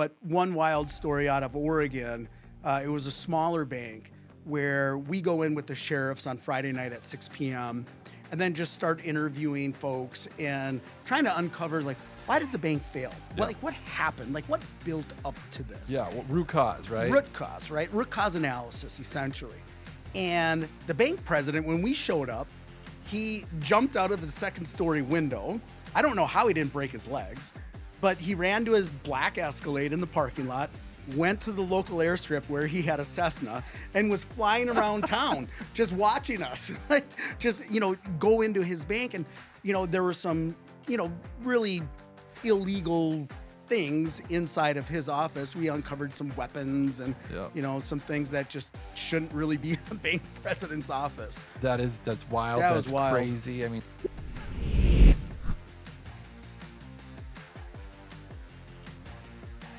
But one wild story out of Oregon, it was a smaller bank where we go in with the sheriffs on Friday night at 6 p.m. and then just start interviewing folks and trying to uncover, like, why did the bank fail? Yeah. Like, what happened? Like, what built up to this? Yeah, well, root cause, right? Root cause, right? Root cause analysis, essentially. And the bank president, when we showed up, he jumped out of the second story window. I don't know how he didn't break his legs, but he ran to his black Escalade in the parking lot, went to the local airstrip where he had a Cessna and was flying around town just watching us, just, go into his bank. And, there were some, really illegal things inside of his office. We uncovered some weapons and, some things that just shouldn't really be in a bank president's office. That's wild. That That's was wild. crazy. I mean,